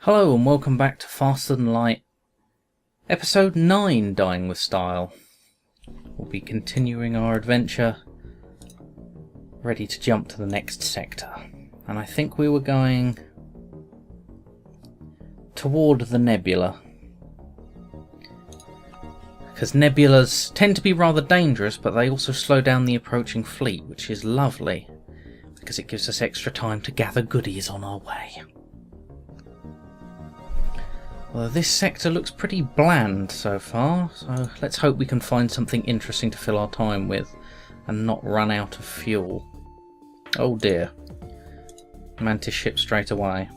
Hello and welcome back to Faster Than Light, Episode 9, Dying with Style. We'll be continuing our adventure, ready to jump to the next sector. And I think we were going toward the nebula. Because nebulas tend to be rather dangerous, but they also slow down the approaching fleet, which is lovely, because it gives us extra time to gather goodies on our way. Well, this sector looks pretty bland so far, so let's hope we can find something interesting to fill our time with and not run out of fuel. Oh dear. Mantis ship straight away.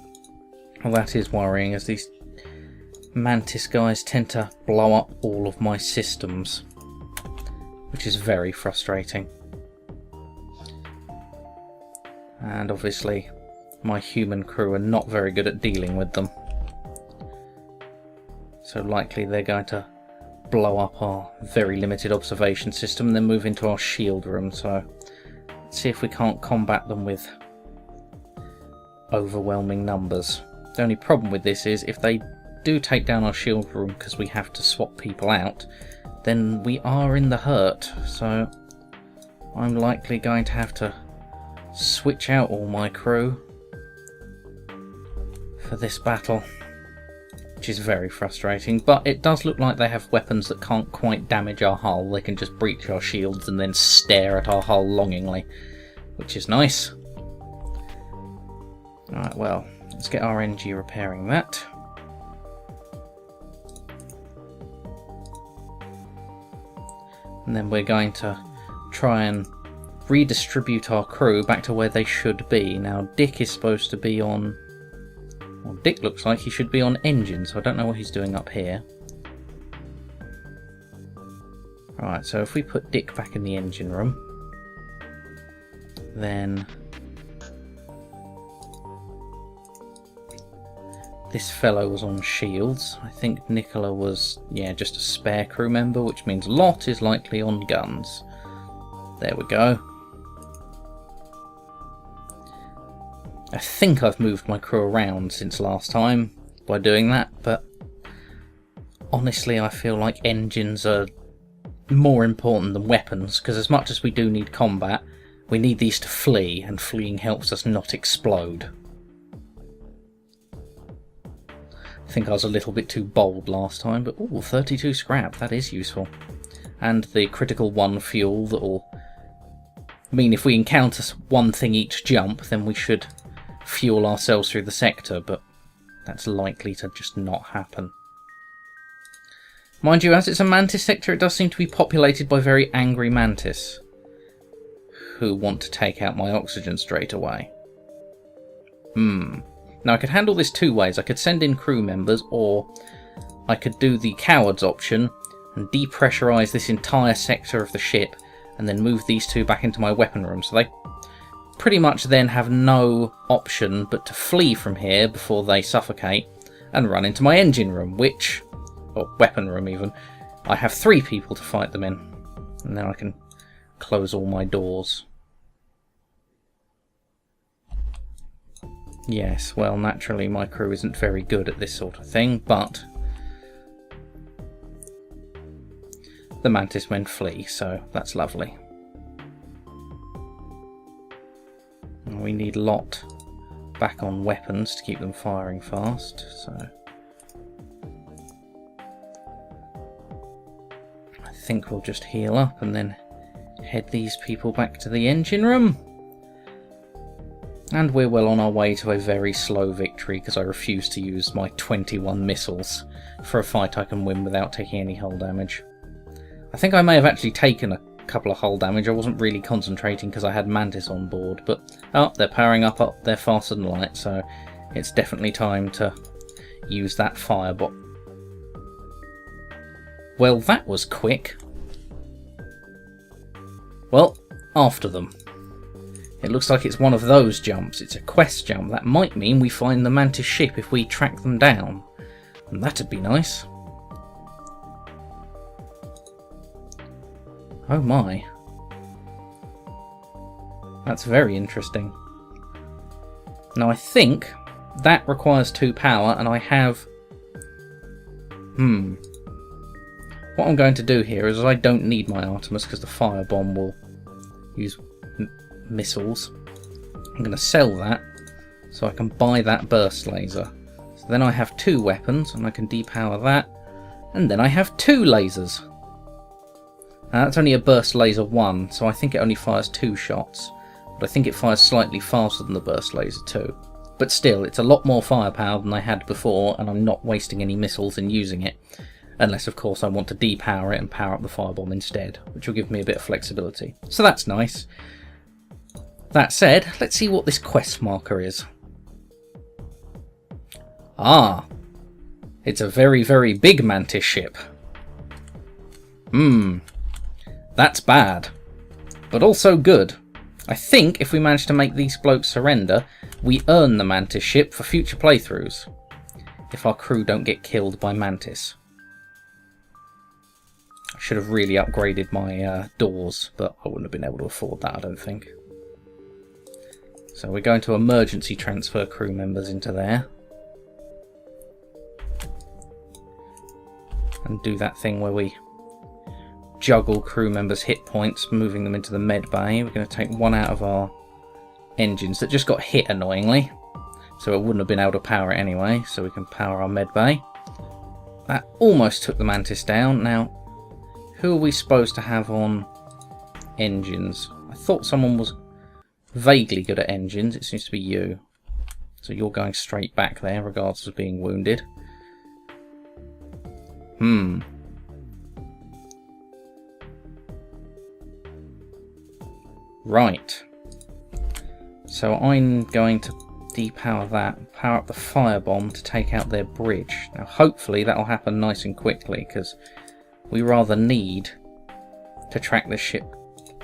Well, that is worrying, as these Mantis guys tend to blow up all of my systems, which is very frustrating. And obviously my human crew are not very good at dealing with them. So likely they're going to blow up our very limited observation system and then move into our shield room. So let's see if we can't combat them with overwhelming numbers. The only problem with this is if they do take down our shield room because we have to swap people out, then we are in the hurt. So I'm likely going to have to switch out all my crew for this battle, which is very frustrating, but it does look like they have weapons that can't quite damage our hull. They can just breach our shields and then stare at our hull longingly, which is nice. Alright, well, let's get RNG repairing that. And then we're going to try and redistribute our crew back to where they should be. Now, Dick is supposed to be on... Well, Dick looks like he should be on engine, so I don't know what he's doing up here. Right, so if we put Dick back in the engine room, then this fellow was on shields. I think Nicola was, yeah, just a spare crew member, which means Lot is likely on guns. There we go. I think I've moved my crew around since last time by doing that, but honestly I feel like engines are more important than weapons, because as much as we do need combat, we need these to flee, and fleeing helps us not explode. I think I was a little bit too bold last time, but ooh, 32 scrap, that is useful. And the critical 1 fuel that will mean if we encounter one thing each jump, then we should fuel ourselves through the sector, but that's likely to just not happen. Mind you, as it's a Mantis sector, it does seem to be populated by very angry Mantis who want to take out my oxygen straight away. Now I could handle this two ways. I could send in crew members, or I could do the cowards option and depressurise this entire sector of the ship and then move these two back into my weapon room, so they pretty much then have no option but to flee from here before they suffocate and run into my engine room, which, or weapon room even, I have 3 people to fight them in, and then I can close all my doors. Yes, well, naturally my crew isn't very good at this sort of thing, but the Mantis men flee, so that's lovely. We need Lot back on weapons to keep them firing fast, so I think we'll just heal up and then head these people back to the engine room. And we're well on our way to a very slow victory, because I refuse to use my 21 missiles for a fight I can win without taking any hull damage. I think I may have actually taken a couple of hull damage. I wasn't really concentrating because I had Mantis on board, but oh, they're powering up they're faster than light, so it's definitely time to use that firebot. Well, that was quick. Well, after them. It looks like it's one of those jumps. It's a quest jump. That might mean we find the Mantis ship if we track them down, and that'd be nice. Oh my. That's very interesting. Now I think that requires 2 power, and I have... What I'm going to do here is I don't need my Artemis because the firebomb will use missiles. I'm going to sell that so I can buy that burst laser. So then I have 2 weapons and I can depower that, and then I have 2 lasers. Now that's only a burst laser 1, so I think it only fires 2 shots, but I think it fires slightly faster than the burst laser 2. But still, it's a lot more firepower than I had before, and I'm not wasting any missiles in using it. Unless, of course, I want to depower it and power up the firebomb instead, which will give me a bit of flexibility. So that's nice. That said, let's see what this quest marker is. Ah! It's a very, very big Mantis ship. That's bad. But also good. I think if we manage to make these blokes surrender, we earn the Mantis ship for future playthroughs. If our crew don't get killed by Mantis. I should have really upgraded my doors, but I wouldn't have been able to afford that, I don't think. So we're going to emergency transfer crew members into there. And do that thing where we juggle crew members' hit points, moving them into the med bay. We're going to take 1 out of our engines that just got hit annoyingly. So it wouldn't have been able to power it anyway, so we can power our med bay. That almost took the Mantis down. Now, who are we supposed to have on engines? I thought someone was vaguely good at engines. It seems to be you. So you're going straight back there, regardless of being wounded. Right. So I'm going to depower that, power up the firebomb to take out their bridge. Now hopefully that'll happen nice and quickly, because we rather need to track this ship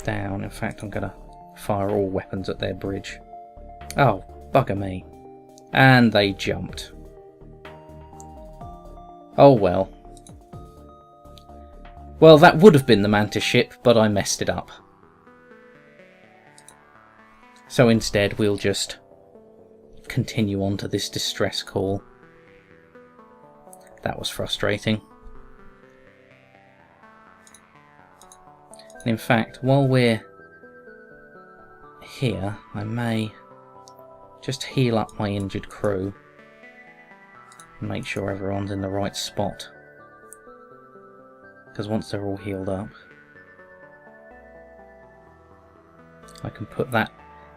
down. In fact, I'm going to fire all weapons at their bridge. Oh, bugger me. And they jumped. Oh well. Well, that would have been the Mantis ship, but I messed it up. So instead, we'll just continue on to this distress call. That was frustrating. And in fact, while we're here, I may just heal up my injured crew and make sure everyone's in the right spot. Because once they're all healed up, I can put that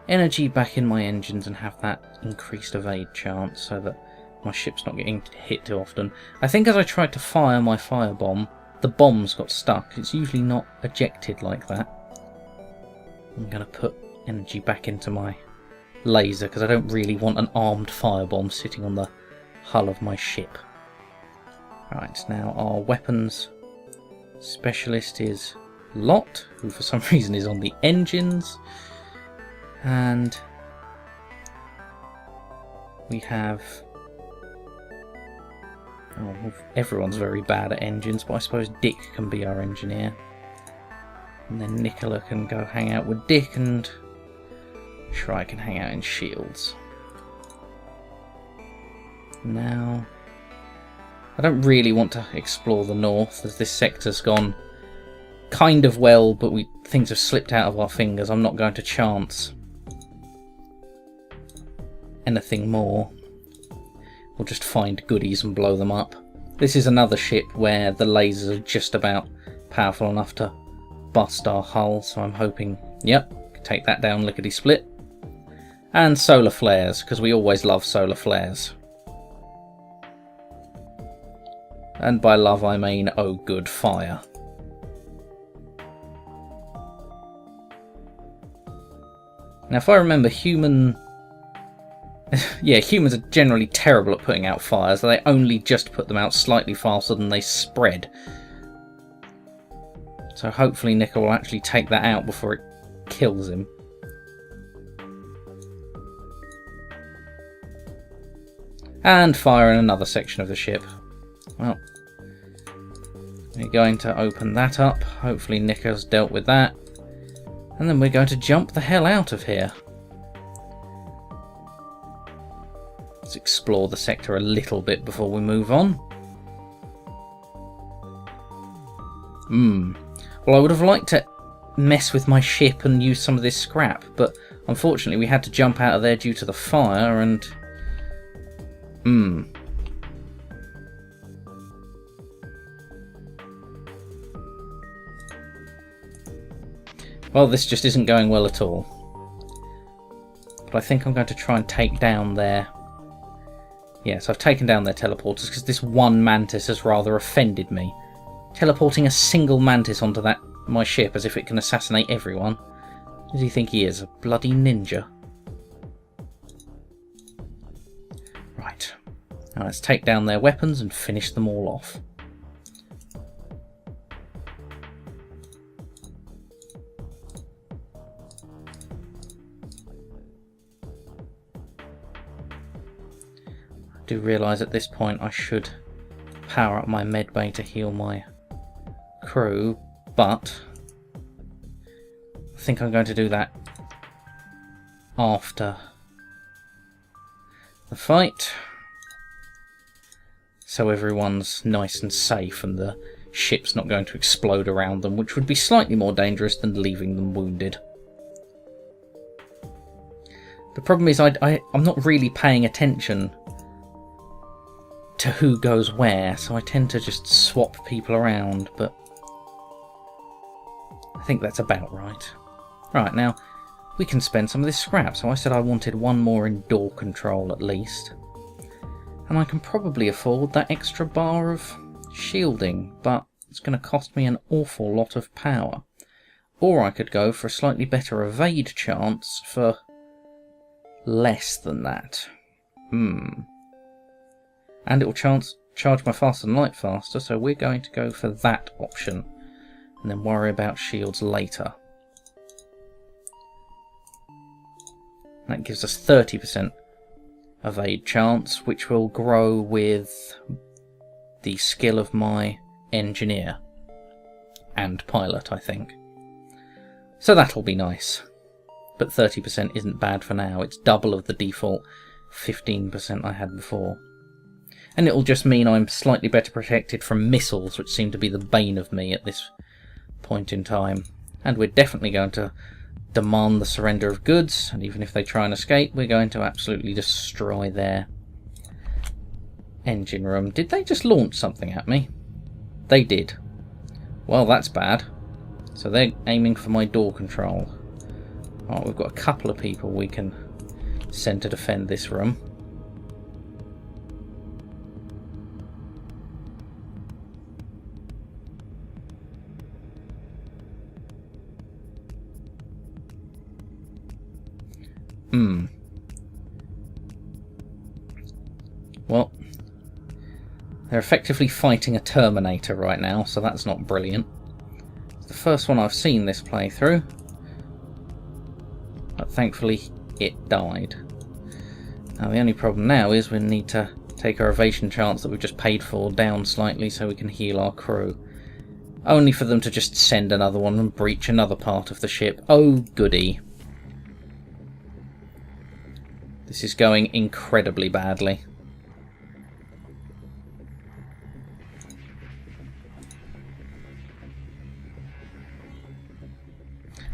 energy back in my engines and have that increased evade chance so that my ship's not getting hit too often. I think as I tried to fire my firebomb, the bombs got stuck. It's usually not ejected like that. I'm going to put energy back into my laser because I don't really want an armed firebomb sitting on the hull of my ship. Right, now our weapons specialist is Lot, who for some reason is on the engines. And we have... oh, everyone's very bad at engines, but I suppose Dick can be our engineer. And then Nicola can go hang out with Dick, and Try can hang out in shields. Now, I don't really want to explore the north, as this sector's gone kind of well, but things have slipped out of our fingers. I'm not going to chance anything more. We'll just find goodies and blow them up. This is another ship where the lasers are just about powerful enough to bust our hull, so I'm hoping, yep, take that down lickety-split. And solar flares, because we always love solar flares. And by love I mean, oh good, fire. Now if I remember, humans are generally terrible at putting out fires. They only just put them out slightly faster than they spread. So hopefully Nicola will actually take that out before it kills him. And fire in another section of the ship. Well, we're going to open that up. Hopefully Nicola's dealt with that. And then we're going to jump the hell out of here. It's explore the sector a little bit before we move on. Well, I would have liked to mess with my ship and use some of this scrap, but unfortunately we had to jump out of there due to the fire, and... Well, this just isn't going well at all. But I think I'm going to try and take down their... Yes, I've taken down their teleporters because this one mantis has rather offended me. Teleporting a single mantis onto my ship as if it can assassinate everyone. Who does he think he is? A bloody ninja? Right. Now let's take down their weapons and finish them all off. I do realise at this point I should power up my medbay to heal my crew, but I think I'm going to do that after the fight, so everyone's nice and safe and the ship's not going to explode around them, which would be slightly more dangerous than leaving them wounded. The problem is I'm not really paying attention to who goes where, so I tend to just swap people around, but I think that's about right. Right, now we can spend some of this scrap. So I said I wanted one more in door control at least. And I can probably afford that extra bar of shielding, but it's going to cost me an awful lot of power. Or I could go for a slightly better evade chance for less than that. And it will charge my fast and light faster, so we're going to go for that option. And then worry about shields later. That gives us 30% evade chance, which will grow with the skill of my engineer and pilot, I think. So that'll be nice. But 30% isn't bad for now. It's double of the default 15% I had before. And it'll just mean I'm slightly better protected from missiles, which seem to be the bane of me at this point in time. And we're definitely going to demand the surrender of goods, and even if they try and escape, we're going to absolutely destroy their engine room. Did they just launch something at me? They did. Well, that's bad. So they're aiming for my door control. Right, we've got a couple of people we can send to defend this room. Well, they're effectively fighting a Terminator right now, so that's not brilliant. It's the first one I've seen this playthrough, but thankfully it died. Now the only problem now is we need to take our evasion chance that we've just paid for down slightly so we can heal our crew. Only for them to just send another one and breach another part of the ship. Oh goody. This is going incredibly badly.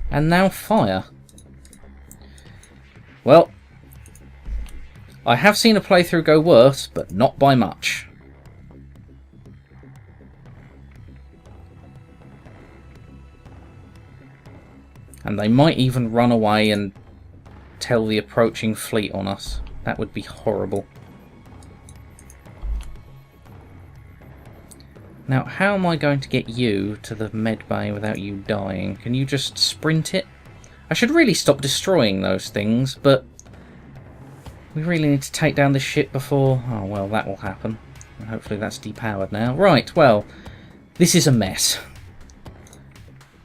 And now fire. Well, I have seen a playthrough go worse, but not by much. And they might even run away and tell the approaching fleet on us. That would be horrible. Now, how am I going to get you to the med bay without you dying? Can you just sprint it? I should really stop destroying those things, but we really need to take down this ship before... Oh, well, that will happen. And hopefully that's depowered now. Right, well, this is a mess.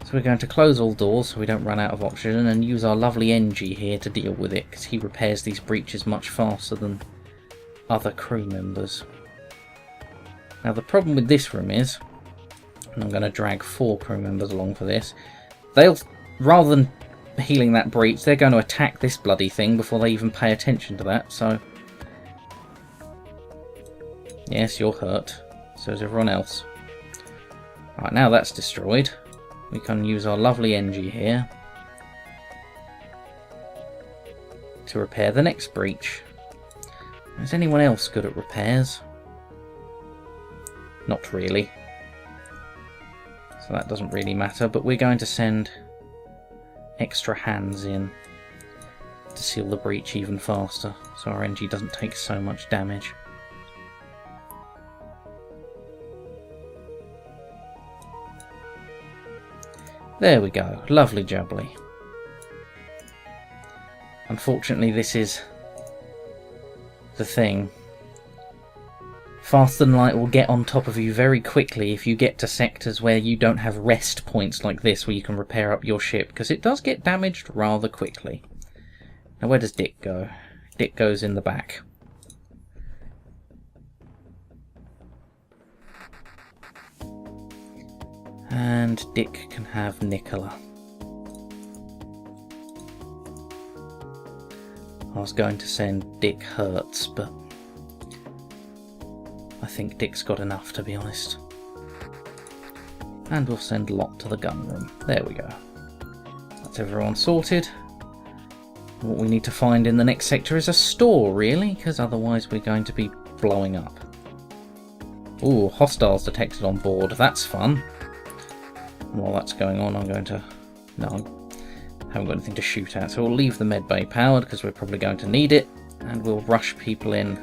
So we're going to close all doors so we don't run out of oxygen and use our lovely NG here to deal with it, because he repairs these breaches much faster than other crew members. Now the problem with this room is, and I'm going to drag 4 crew members along for this, they'll, rather than healing that breach, they're going to attack this bloody thing before they even pay attention to that, so Yes, you're hurt. So is everyone else. Right, now that's destroyed. We can use our lovely Engie here to repair the next breach. Is anyone else good at repairs? Not really. So that doesn't really matter, but we're going to send extra hands in to seal the breach even faster, so our Engie doesn't take so much damage. There we go, lovely jubbly. Unfortunately, this is the thing. Faster than light will get on top of you very quickly if you get to sectors where you don't have rest points like this where you can repair up your ship, because it does get damaged rather quickly. Now where does Dick go? Dick goes in the back. And Dick can have Nicola. I was going to send Dick Hertz, but I think Dick's got enough, to be honest. And we'll send Lot to the gun room. There we go. That's everyone sorted. What we need to find in the next sector is a store, really, because otherwise we're going to be blowing up. Ooh, hostiles detected on board. That's fun. While that's going on, I'm going to... No, I haven't got anything to shoot at, so we'll leave the medbay powered because we're probably going to need it, and we'll rush people in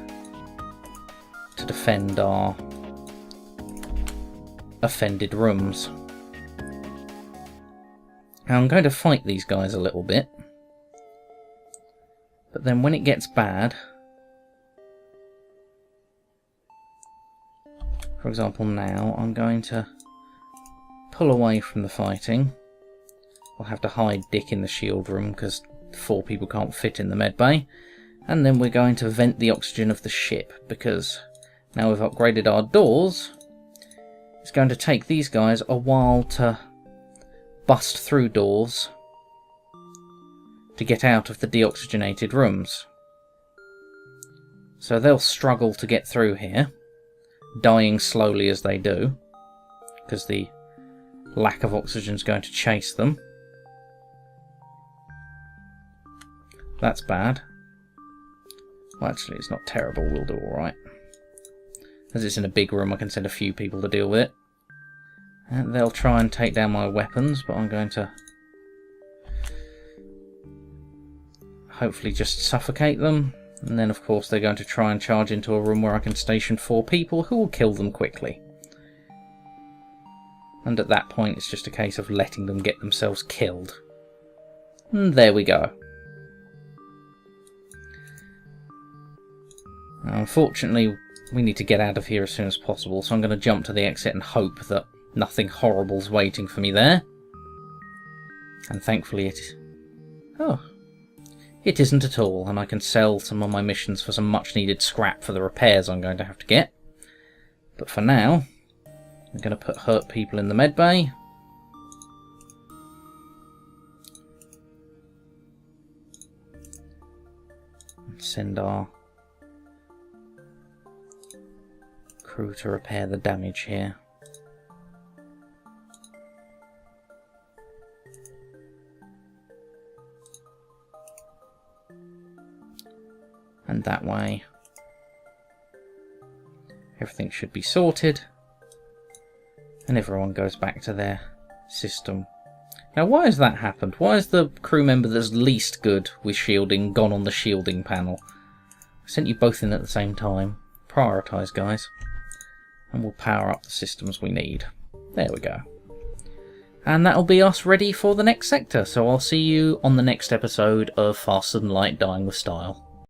to defend our offended rooms. Now I'm going to fight these guys a little bit, but then when it gets bad, for example now, I'm going to pull away from the fighting. We'll have to hide Dick in the shield room because 4 people can't fit in the medbay, and then we're going to vent the oxygen of the ship because now we've upgraded our doors. It's going to take these guys a while to bust through doors to get out of the deoxygenated rooms. So they'll struggle to get through here, dying slowly as they do, because the lack of oxygen is going to chase them. That's bad. Well, actually, it's not terrible. We'll do alright. As it's in a big room, I can send a few people to deal with it. And they'll try and take down my weapons, but I'm going to hopefully just suffocate them. And then, of course, they're going to try and charge into a room where I can station 4 people who will kill them quickly. And at that point, it's just a case of letting them get themselves killed. And there we go. Unfortunately, we need to get out of here as soon as possible, so I'm going to jump to the exit and hope that nothing horrible's waiting for me there. And thankfully it isn't at all, and I can sell some of my missions for some much needed scrap for the repairs I'm going to have to get. But for now, I'm going to put hurt people in the medbay. And send our crew to repair the damage here. And that way everything should be sorted and everyone goes back to their system. Now why has that happened? Why has the crew member that's least good with shielding gone on the shielding panel? I sent you both in at the same time. Prioritise, guys. And we'll power up the systems we need. There we go. And that'll be us ready for the next sector. So I'll see you on the next episode of Faster Than Light Dying with Style.